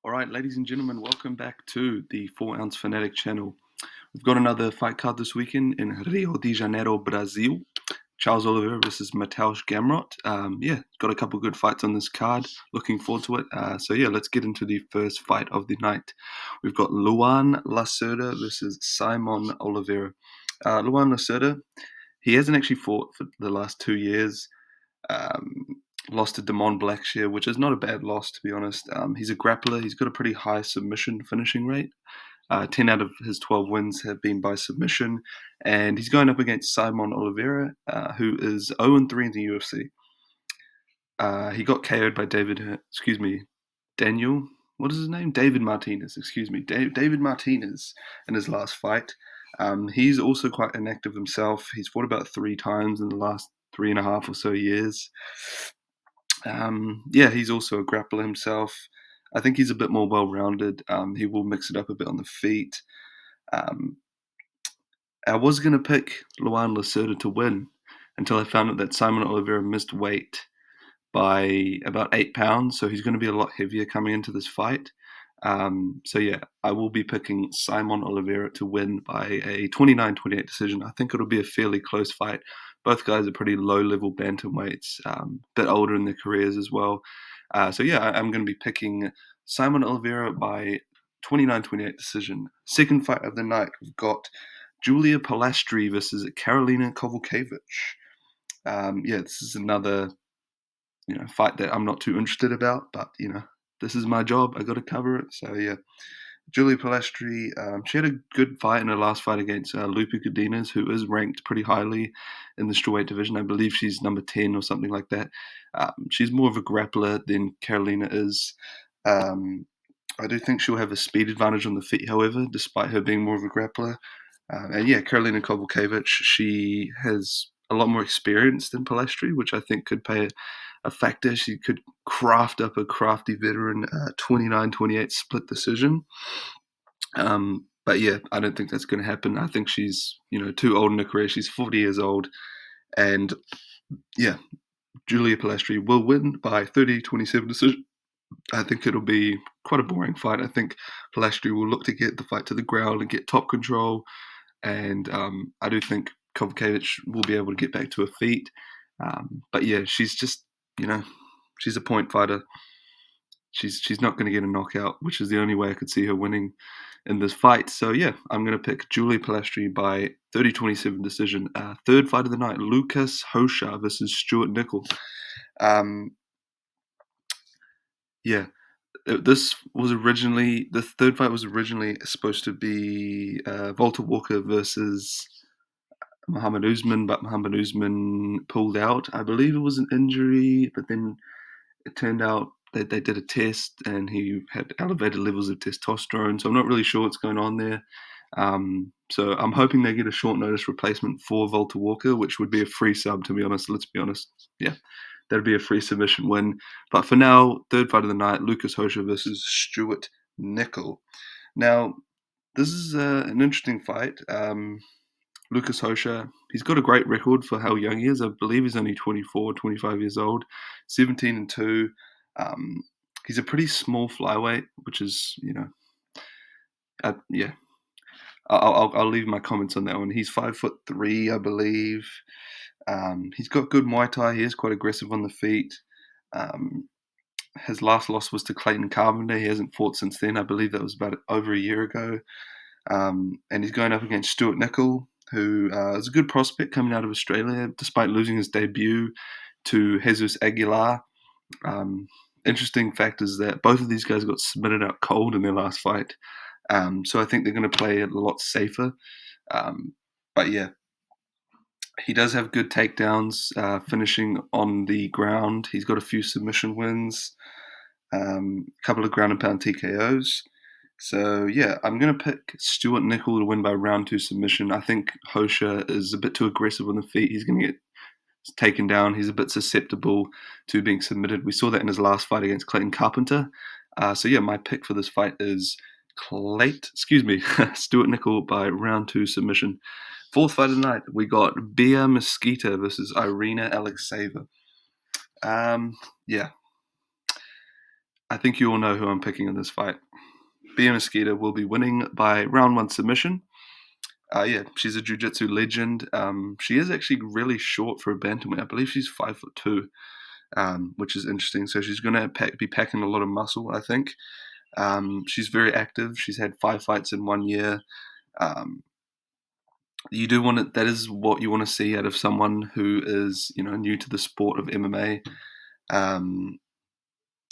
All right, ladies and gentlemen, welcome back to the 4 Ounce Fanatic channel. We've got another fight card this weekend in Rio de Janeiro, Brazil. Charles Oliveira versus Mateusz Gamrot. Got a couple good fights on this card. Looking forward to it. Let's get into the first fight of the night. We've got Luan Lacerda versus Simon Oliveira. Luan Lacerda, he hasn't actually fought for the last 2 years. Um, Lost to Damon Blackshear, which is not a bad loss, to be honest. He's a grappler. He's got a pretty high submission finishing rate. 10 out of his 12 wins have been by submission. And he's going up against Simon Oliveira, who is 0-3 in the UFC. He got KO'd by Daniel, what is his name? David Martinez, David Martinez in his last fight. He's also quite inactive himself. He's fought about 3 times in the last 3.5 or so years. He's also a grappler himself. I think he's a bit more well-rounded. He will mix it up a bit on the feet. I was going to pick Luan Lacerda to win until I found out that Simon Oliveira missed weight by about 8 pounds, so he's going to be a lot heavier coming into this fight. I will be picking Simon Oliveira to win by a 29-28 decision. I think it'll be a fairly close fight. Both guys are pretty low-level bantamweights, a bit older in their careers as well. I'm going to be picking Simon Oliveira by 29-28 decision. Second fight of the night, we've got Julia Palastri versus Karolina Kowalkiewicz. This is another fight that I'm not too interested about, but this is my job. I got to cover it. So yeah, Julia Palastri, she had a good fight in her last fight against Lupi Godinez, who is ranked pretty highly in the strawweight division. I believe she's number 10 or something like that. She's more of a grappler than Carolina is. I do think she'll have a speed advantage on the feet, however, despite her being more of a grappler. Karolina Kowalkiewicz, she has a lot more experience than Palastri, which I think could play a factor. She could craft up a crafty veteran 29-28 split decision. I don't think that's going to happen. I think she's, too old in her career. She's 40 years old. And yeah, Julia Palastri will win by 30-27 decision. I think it'll be quite a boring fight. I think Palastri will look to get the fight to the ground and get top control. And I do think Kowalkiewicz will be able to get back to her feet. She's just, she's a point fighter. She's not going to get a knockout, which is the only way I could see her winning in this fight. So yeah, I'm going to pick Julia Palastri by 30-27 decision. Third fight of the night, Lucas Hosha versus Stuart Nickel. The third fight was originally supposed to be Walter Walker versus Muhammad Usman, but Muhammad Usman pulled out. I believe it was an injury, but then it turned out that they did a test and he had elevated levels of testosterone. So I'm not really sure what's going on there. So I'm hoping they get a short notice replacement for Walter Walker, which would be a free sub, to be honest. Let's be honest. Yeah, that'd be a free submission win. But for now, third fight of the night, Lucas Hosha versus Stuart Nickel. Now, this is an interesting fight. Lucas Hosha, he's got a great record for how young he is. I believe he's only 24, 25 years old, 17-2. He's a pretty small flyweight, which is, I'll leave my comments on that one. He's 5'3", I believe. He's got good Muay Thai. He is quite aggressive on the feet. His last loss was to Clayton Carpenter. He hasn't fought since then. I believe that was about over a year ago. And he's going up against Stuart Nickel, who is a good prospect coming out of Australia, despite losing his debut to Jesus Aguilar. Interesting fact is that both of these guys got submitted out cold in their last fight. So I think they're going to play a lot safer. He does have good takedowns, finishing on the ground. He's got a few submission wins, a couple of ground and pound TKOs. So yeah, I'm going to pick Stuart Nickel to win by round 2 submission. I think Hosha is a bit too aggressive on the feet. He's going to get taken down. He's a bit susceptible to being submitted. We saw that in his last fight against Clayton Carpenter. My pick for this fight is Stuart Nickel by round 2 submission. Fourth fight of the night, we got Bea Mesquita versus Irina Alekseeva. I think you all know who I'm picking in this fight. Bia Mosquito will be winning by round one submission. Yeah, she's a jiu-jitsu legend. She is actually really short for a bantamweight. I believe she's 5'2", which is interesting. So she's going to be packing a lot of muscle, I think. She's very active. She's had 5 fights in 1 year. Um, you do want to, that is what you want to see out of someone who is, new to the sport of MMA. Um,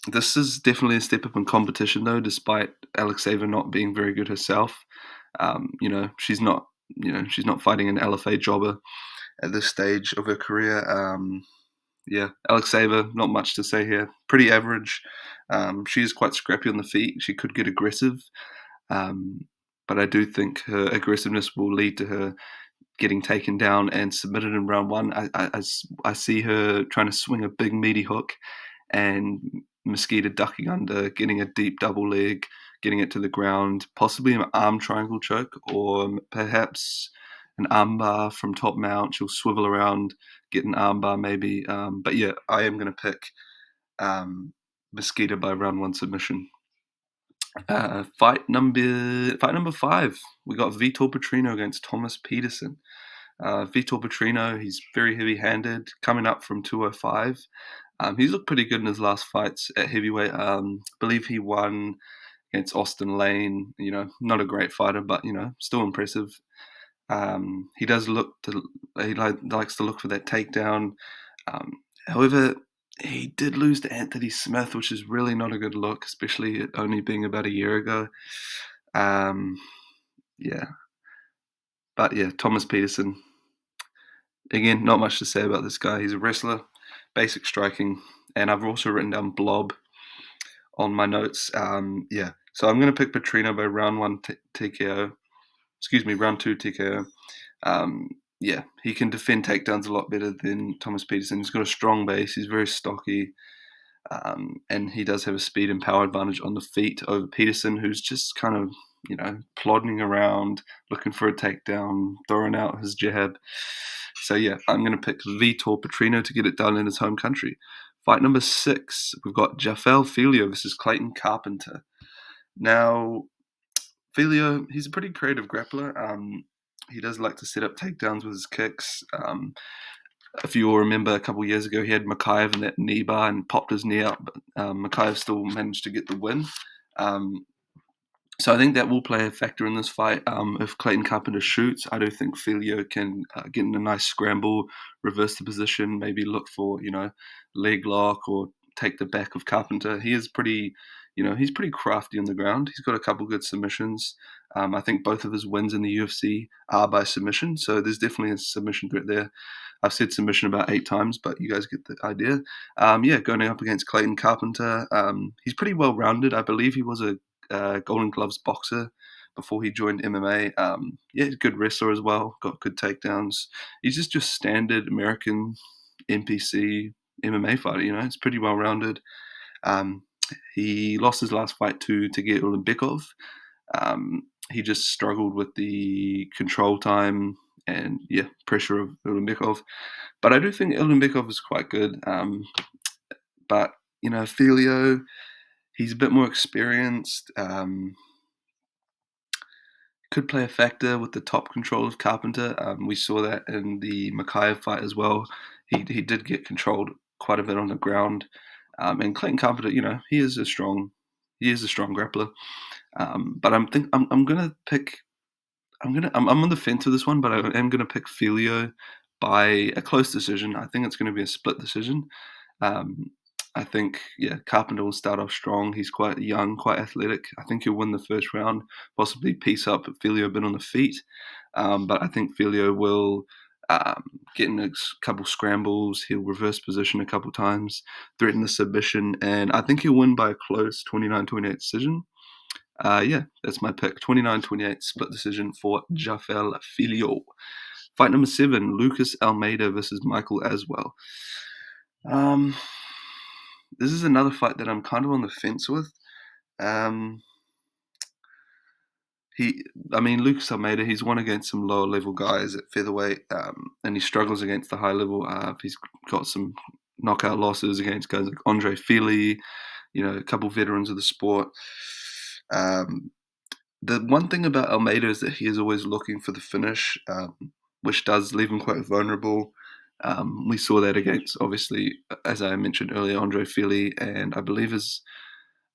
this is definitely a step up in competition, though, despite Alexeva not being very good herself. She's not, she's not fighting an LFA jobber at this stage of her career. Yeah, Alexeva, not much to say here. Pretty average. She is quite scrappy on the feet. She could get aggressive, um, but I do think her aggressiveness will lead to her getting taken down and submitted in round one. I see her trying to swing a big meaty hook and Mosquito ducking under, getting a deep double leg, getting it to the ground, possibly an arm triangle choke, or perhaps an armbar from top mount. She'll swivel around, get an armbar maybe. But yeah, I am going to pick Mosquito by round one submission. Fight number 5. We got Vitor Petrino against Thomas Peterson. Vitor Petrino, he's very heavy-handed, coming up from 205. He's looked pretty good in his last fights at heavyweight. Believe he won against Austin Lane. Not a great fighter, but still impressive. He does likes to look for that takedown. However, he did lose to Anthony Smith, which is really not a good look, especially it only being about a year ago. Yeah, but yeah, Thomas Peterson. Again, not much to say about this guy. He's a wrestler, basic striking, and I've also written down Blob on my notes. Yeah, so I'm going to pick Petrino by round one TKO. Excuse me, round two TKO. Yeah, he can defend takedowns a lot better than Thomas Peterson. He's got a strong base. He's very stocky. And he does have a speed and power advantage on the feet over Peterson, who's just kind of, plodding around, looking for a takedown, throwing out his jab. So yeah, I'm going to pick Vitor Petrino to get it done in his home country. Fight number 6, we've got Jafel Filio versus Clayton Carpenter. Now, Filio, he's a pretty creative grappler. He does like to set up takedowns with his kicks. If you all remember, a couple of years ago, he had Makayev in that knee bar and popped his knee out, but Makayev still managed to get the win. So I think that will play a factor in this fight. If Clayton Carpenter shoots, I do think Filio can get in a nice scramble, reverse the position, maybe look for, leg lock or take the back of Carpenter. He is pretty, he's pretty crafty on the ground. He's got a couple good submissions. I think both of his wins in the UFC are by submission, so there's definitely a submission threat there. I've said submission about 8 times, but you guys get the idea. Yeah, going up against Clayton Carpenter, he's pretty well-rounded. I believe he was a Golden Gloves boxer before he joined MMA. Yeah, he's a good wrestler as well, got good takedowns. He's just your standard American NPC MMA fighter, it's pretty well-rounded. He lost his last fight to Tagir Ulanbekov. He just struggled with the control time and, pressure of Ulanbekov. But I do think Ulanbekov is quite good. But, Filio, he's a bit more experienced. Could play a factor with the top control of Carpenter. We saw that in the Makayev fight as well. He did get controlled quite a bit on the ground. And Clayton Carpenter, he is a strong grappler. But I'm gonna pick. I'm on the fence with this one, but I am gonna pick Filio by a close decision. I think it's going to be a split decision. I think, Carpenter will start off strong. He's quite young, quite athletic. I think he'll win the first round, possibly piece up Filio a bit on the feet. But I think Filio will get in a couple scrambles. He'll reverse position a couple times, threaten the submission, and I think he'll win by a close 29-28 decision. Yeah, that's my pick. 29-28 split decision for Jafel Filio. Fight number 7, Lucas Almeida versus Michael Aswell. This is another fight that I'm kind of on the fence with. Lucas Almeida, he's won against some lower level guys at featherweight, and he struggles against the high level. He's got some knockout losses against guys like Andre Fili, a couple veterans of the sport. Um, the one thing about Almeida is that he is always looking for the finish, which does leave him quite vulnerable. We saw that against, obviously, as I mentioned earlier, Andre Fili, and I believe his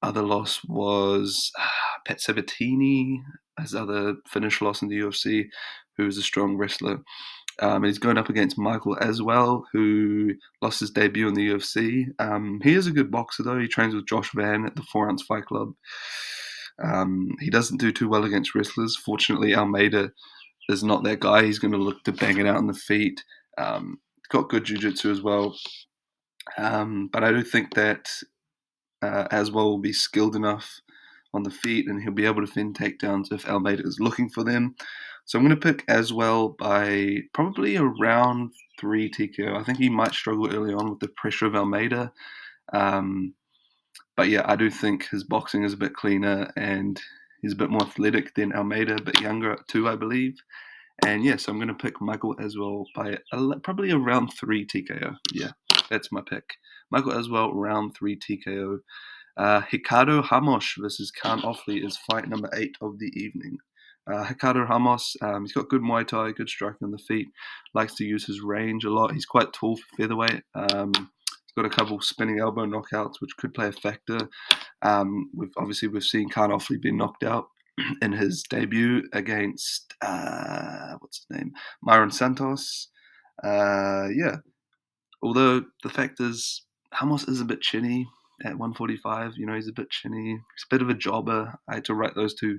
other loss was Pat Sabatini, his other finish loss in the UFC, who is a strong wrestler. And he's going up against Michael Aswell, who lost his debut in the UFC. He is a good boxer, though. He trains with Josh Van at the 4 Ounce Fight Club. He doesn't do too well against wrestlers. Fortunately, Almeida is not that guy. He's going to look to bang it out on the feet. He's got good jiu-jitsu as well. But I do think that Aswell will be skilled enough on the feet, and he'll be able to fend takedowns if Almeida is looking for them. So I'm going to pick Aswell by probably around 3 TKO. I think he might struggle early on with the pressure of Almeida. But yeah, I do think his boxing is a bit cleaner, and he's a bit more athletic than Almeida, a bit younger too, I believe. And yeah, so I'm going to pick Michael Aswell by probably around 3 TKO. Yeah, that's my pick. Michael Aswell, round 3 TKO. Ricardo Ramos versus Khan Offley is fight number 8 of the evening. Ricardo Ramos, he's got good Muay Thai, good striking on the feet, likes to use his range a lot. He's quite tall for featherweight. He's got a couple spinning elbow knockouts, which could play a factor. We've seen Khan Offley be knocked out in his debut against what's his name, Myron Santos. Yeah, although the fact is, Ramos is a bit chinny at 145. He's a bit chinny. He's a bit of a jobber. I had to write those two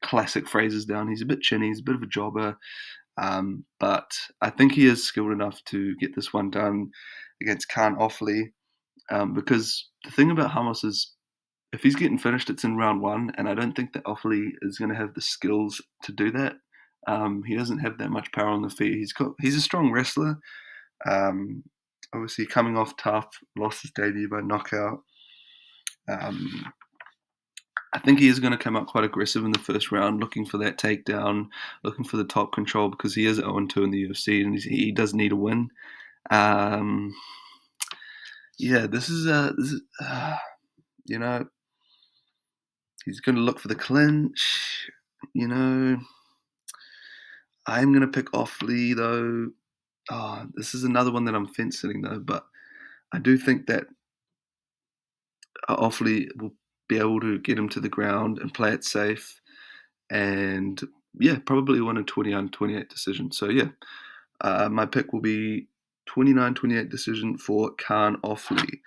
classic phrases down. He's a bit chinny. He's a bit of a jobber. But I think he is skilled enough to get this one done against Khan Offley. Because the thing about Ramos is, if he's getting finished, it's in round 1, and I don't think that Offley is going to have the skills to do that. He doesn't have that much power on the feet. He's a strong wrestler. Obviously, coming off tough, lost his debut by knockout. I think he is going to come out quite aggressive in the first round, looking for that takedown, looking for the top control, because he is 0-2 in the UFC, and he does need a win. Yeah, this is he's going to look for the clinch. I'm going to pick Offley, though. Oh, this is another one that I'm fence sitting, though, but I do think that Offley will be able to get him to the ground and play it safe, and yeah, probably win a 29-28 decision. So yeah, my pick will be 29-28 decision for Khan Offley.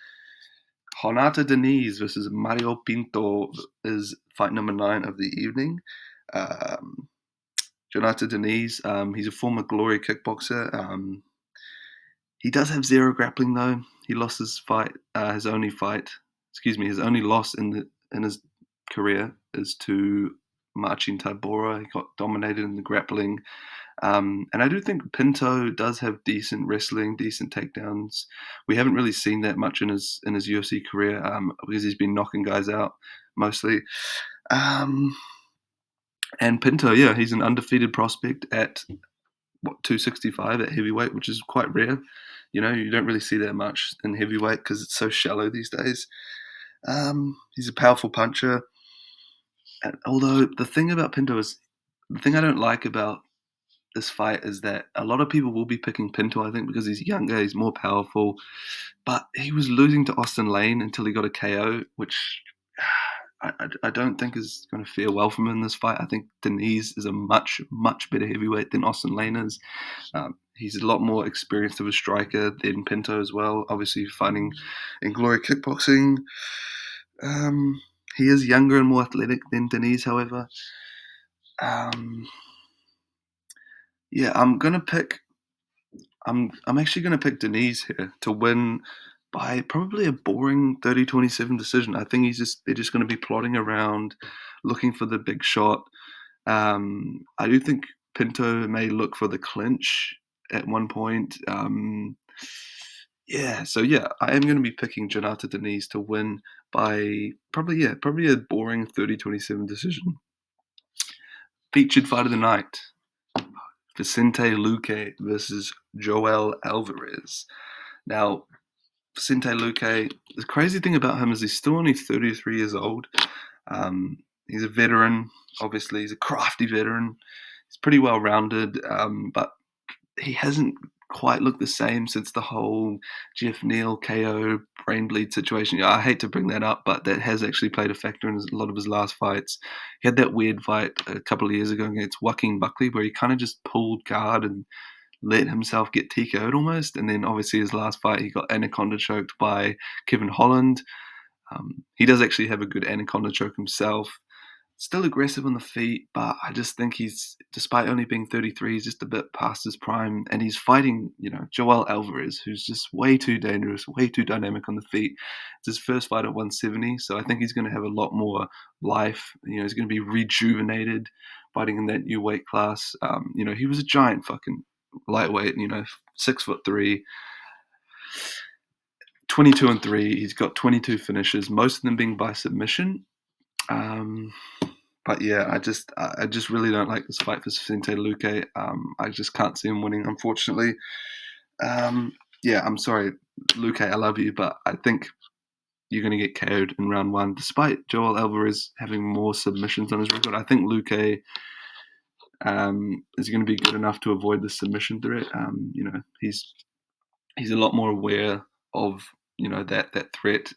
Jonata Diniz versus Mario Pinto is fight number 9 of the evening. Jonata Diniz, he's a former Glory kickboxer. He does have 0 grappling, though. He lost his only loss in his career is to Marcin Tybura. He got dominated in the grappling. And I do think Pinto does have decent wrestling, decent takedowns. We haven't really seen that much in his UFC career because he's been knocking guys out mostly. And Pinto, yeah, he's an undefeated prospect at 265 at heavyweight, which is quite rare. You don't really see that much in heavyweight because it's so shallow these days. He's a powerful puncher. And although the thing about Pinto is, the thing I don't like about this fight is that a lot of people will be picking Pinto, I think, because he's younger, he's more powerful. But he was losing to Austin Lane until he got a KO, which I don't think is going to fare well for him in this fight. I think Diniz is a much, much better heavyweight than Austin Lane is. He's a lot more experienced of a striker than Pinto as well. Obviously, fighting in Glory Kickboxing. He is younger and more athletic than Diniz, however. Yeah, I'm actually gonna pick Diniz here to win by probably a boring 30-27 decision. I think they're just gonna be plodding around, looking for the big shot. I do think Pinto may look for the clinch at one point. Yeah, so yeah, I am going to be picking Jonata Diniz to win by probably a boring 30-27 decision. Featured fight of the night: Vicente Luque versus Joel Alvarez. Now, Vicente Luque, the crazy thing about him is he's still only 33 years old. He's a veteran, obviously. He's a crafty veteran. He's pretty well-rounded, but he hasn't quite looked the same since the whole Jeff Neal KO brain bleed situation. I hate to bring that up, but that has actually played a factor in a lot of his last fights. He had that weird fight a couple of years ago against Joaquin Buckley where he kind of just pulled guard and let himself get TKO'd almost. And then obviously his last fight, he got anaconda choked by Kevin Holland. He does actually have a good anaconda choke himself. Still aggressive on the feet, but I just think he's, despite only being 33, he's just a bit past his prime. And he's fighting, Joel Alvarez, who's just way too dangerous, way too dynamic on the feet. It's his first fight at 170, so I think he's going to have a lot more life. He's going to be rejuvenated fighting in that new weight class. He was a giant fucking lightweight, 6'3", 22-3. He's got 22 finishes, most of them being by submission. But yeah, I just really don't like this fight for Vicente Luque. I just can't see him winning, unfortunately. Yeah, I'm sorry, Luque, I love you, but I think you're going to get KO'd in round one, despite Joel Alvarez having more submissions on his record. I think Luque is going to be good enough to avoid the submission threat. He's a lot more aware of that threat.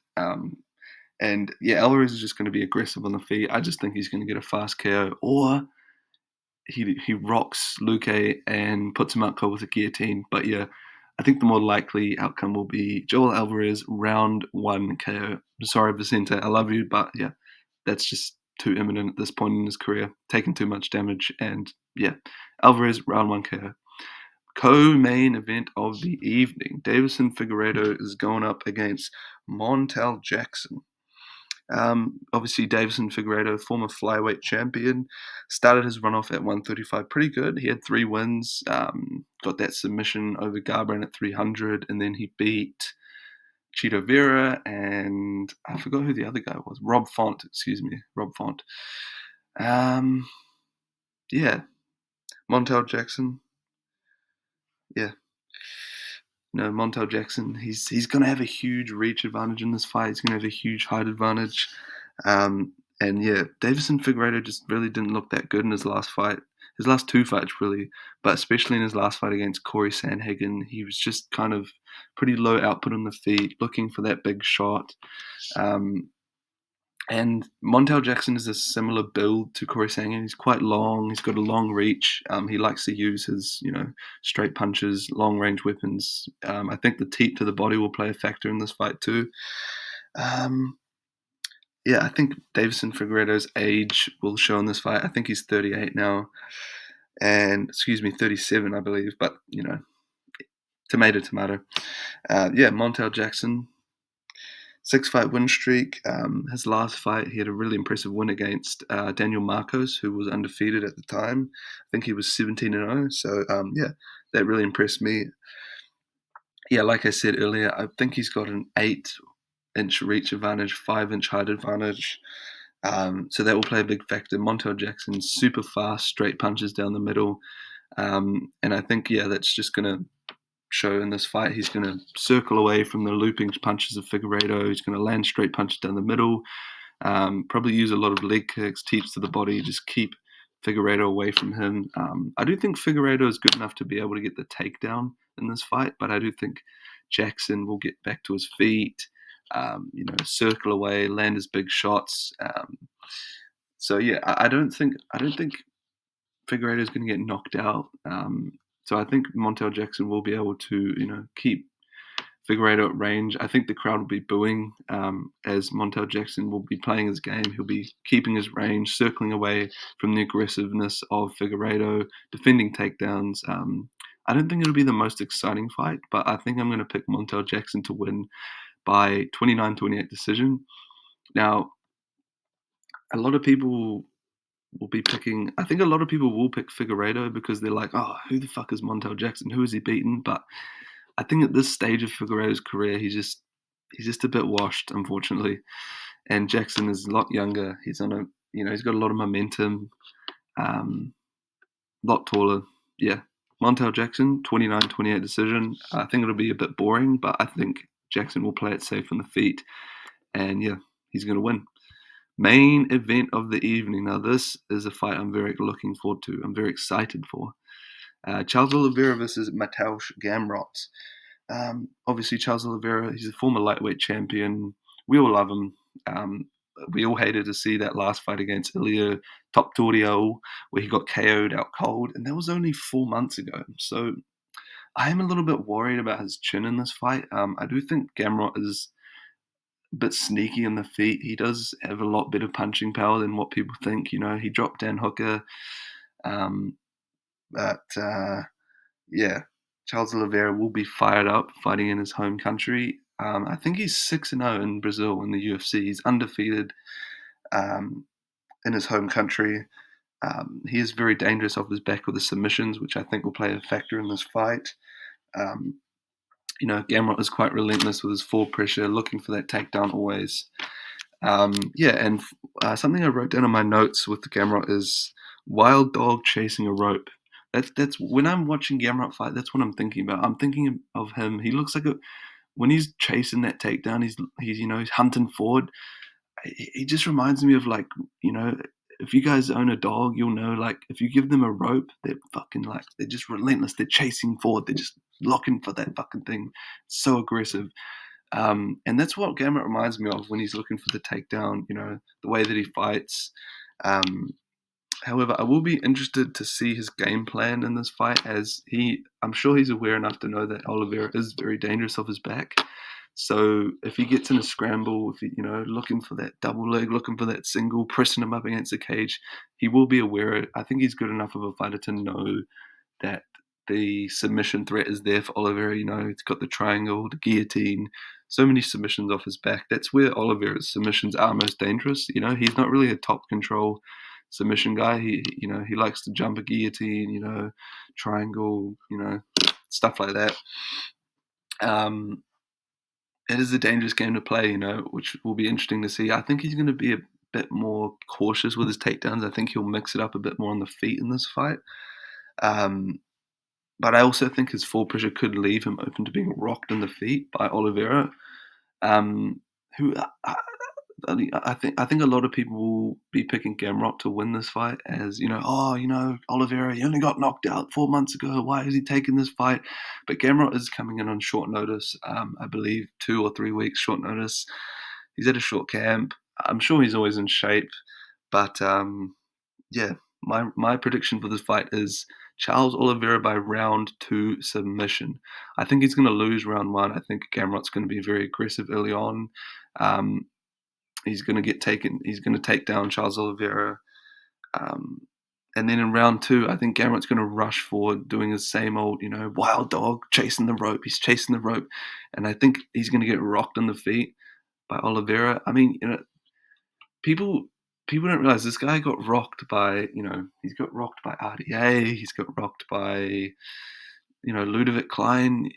And yeah, Alvarez is just going to be aggressive on the feet. I just think he's going to get a fast KO, or he rocks Luque and puts him out cold with a guillotine. But yeah, I think the more likely outcome will be Joel Alvarez round 1 KO. I'm sorry, Vicente, I love you, but yeah, that's just too imminent at this point in his career, taking too much damage. And yeah, Alvarez round 1 KO. Co-main event of the evening, Deiveson Figueiredo is going up against Montel Jackson. Obviously, Deiveson Figueiredo, former flyweight champion, started his run off at 135 pretty good. He had 3 wins, got that submission over Garbrandt at 300, and then he beat Chito Vera, and I forgot who the other guy was. Rob Font. Yeah, Montel Jackson. Yeah. No, Montel Jackson, he's going to have a huge reach advantage in this fight. He's going to have a huge height advantage. And yeah, Deiveson Figueiredo just really didn't look that good in his last fight. His last 2 fights, really, but especially in his last fight against Corey Sandhagen, he was just kind of pretty low output on the feet, looking for that big shot. And Montel Jackson is a similar build to Corey Sandhagen. He's quite long. He's got a long reach. He likes to use his, straight punches, long-range weapons. I think the teep to the body will play a factor in this fight too. Yeah, I think Deiveson Figueiredo's age will show in this fight. I think he's 38 now. And, 37, I believe. But, tomato. Yeah, Montel Jackson, 6-fight win streak. His last fight, he had a really impressive win against Daniel Marcos, who was undefeated at the time. I think he was 17-0. So, yeah, that really impressed me. Yeah, like I said earlier, I think he's got an 8-inch reach advantage, 5-inch height advantage. So that will play a big factor. Montel Jackson's super fast, straight punches down the middle. And I think, yeah, that's just going to show in this fight. He's going to circle away from the looping punches of Figueiredo. He's going to land straight punches down the middle. Probably use a lot of leg kicks, teeps to the body, just keep Figueiredo away from him. I do think Figueiredo is good enough to be able to get the takedown in this fight, but I do think Jackson will get back to his feet, circle away, land his big shots. So yeah, I don't think Figueiredo is going to get knocked out. So I think Montel Jackson will be able to, keep Figueiredo at range. I think the crowd will be booing as Montel Jackson will be playing his game. He'll be keeping his range, circling away from the aggressiveness of Figueiredo, defending takedowns. I don't think it'll be the most exciting fight, but I think I'm going to pick Montel Jackson to win by 29-28 decision. Now, a lot of people will be picking. I think a lot of people will pick Figueiredo because they're like, "Oh, who the fuck is Montel Jackson? Who has he beaten?" But I think at this stage of Figueiredo's career, he's just a bit washed, unfortunately. And Jackson is a lot younger. He's on he's got a lot of momentum, a lot taller. Yeah, Montel Jackson, 29-28 decision. I think it'll be a bit boring, but I think Jackson will play it safe on the feet, and yeah, he's going to win. Main event of the evening. Now, this is a fight I'm very looking forward to. I'm very excited for. Charles Oliveira versus Mateusz Gamrot. Obviously, Charles Oliveira, he's a former lightweight champion. We all love him. We all hated to see that last fight against Ilia Topuria, where he got KO'd out cold, and that was only 4 months ago. So I am a little bit worried about his chin in this fight. I do think Gamrot is a bit sneaky in the feet. He does have a lot better punching power than what people think. You know, he dropped Dan Hooker, um, but yeah, Charles Oliveira will be fired up fighting in his home country. I think he's 6-0 in Brazil in the UFC. He's undefeated um, in his home country. He is very dangerous off his back with the submissions, which I think will play a factor in this fight. Um, Gamrot is quite relentless with his full pressure, looking for that takedown always. Something I wrote down in my notes with Gamrot is wild dog chasing a rope. That's when I'm watching Gamrot fight. That's what I'm thinking about. I'm thinking of him. He looks like when he's chasing that takedown. He's hunting forward. He just reminds me of if you guys own a dog, you'll know like if you give them a rope, they're fucking like they're just relentless. They're chasing forward. They're just looking for that fucking thing. So aggressive. And that's what Gamrot reminds me of when he's looking for the takedown, the way that he fights. Um, However, I will be interested to see his game plan in this fight, as I'm sure he's aware enough to know that Oliveira is very dangerous off his back. So if he gets in a scramble, if he, looking for that double leg, looking for that single, pressing him up against the cage, he will be aware. I think he's good enough of a fighter to know that the submission threat is there for Oliveira. He's got the triangle, the guillotine, so many submissions off his back. That's where Oliveira's submissions are most dangerous. He's not really a top control submission guy. He likes to jump a guillotine, triangle, stuff like that. It is a dangerous game to play, which will be interesting to see. I think he's going to be a bit more cautious with his takedowns. I think he'll mix it up a bit more on the feet in this fight. But I also think his full pressure could leave him open to being rocked in the feet by Oliveira, who I think a lot of people will be picking Gamrot to win this fight, as Oliveira, he only got knocked out 4 months ago. Why is he taking this fight? But Gamrot is coming in on short notice. I believe 2 or 3 weeks short notice. He's at a short camp. I'm sure he's always in shape, but yeah, my prediction for this fight is Charles Oliveira by round 2 submission. I think he's going to lose round 1. I think Gamrot's going to be very aggressive early on. He's going to take down Charles Oliveira. And then in round 2, I think Gamrot's going to rush forward, doing his same old, wild dog, chasing the rope. He's chasing the rope. And I think he's going to get rocked in the feet by Oliveira. I mean, people don't realize this guy got rocked by, he's got rocked by RDA. He's got rocked by, Ludovic Klein,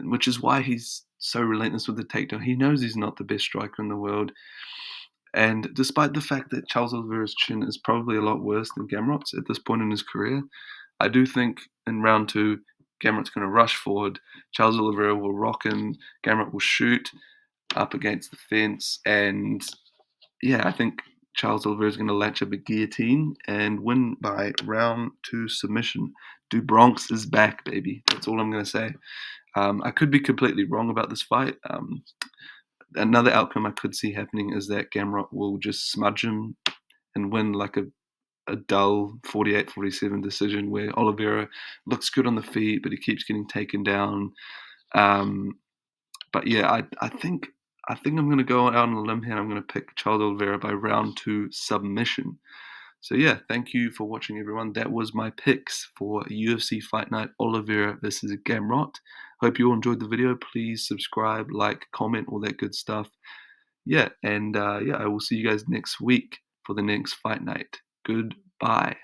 which is why he's so relentless with the takedown. He knows he's not the best striker in the world. And despite the fact that Charles Oliveira's chin is probably a lot worse than Gamrot's at this point in his career, I do think in round 2, Gamrot's going to rush forward. Charles Oliveira will rock him. Gamrot will shoot up against the fence. And yeah, I think Charles Oliveira is going to latch up a guillotine and win by round 2 submission. Do Bronx is back, baby. That's all I'm going to say. I could be completely wrong about this fight. Another outcome I could see happening is that Gamrot will just smudge him and win like a dull 48-47 decision where Oliveira looks good on the feet, but he keeps getting taken down. But yeah, I think I'm going to go out on a limb here and I'm going to pick Charles Oliveira by round 2 submission. So yeah, thank you for watching, everyone. That was my picks for UFC Fight Night Oliveira versus Gamrot. Hope you all enjoyed the video. Please subscribe, like, comment, all that good stuff. Yeah, and I will see you guys next week for the next fight night. Goodbye.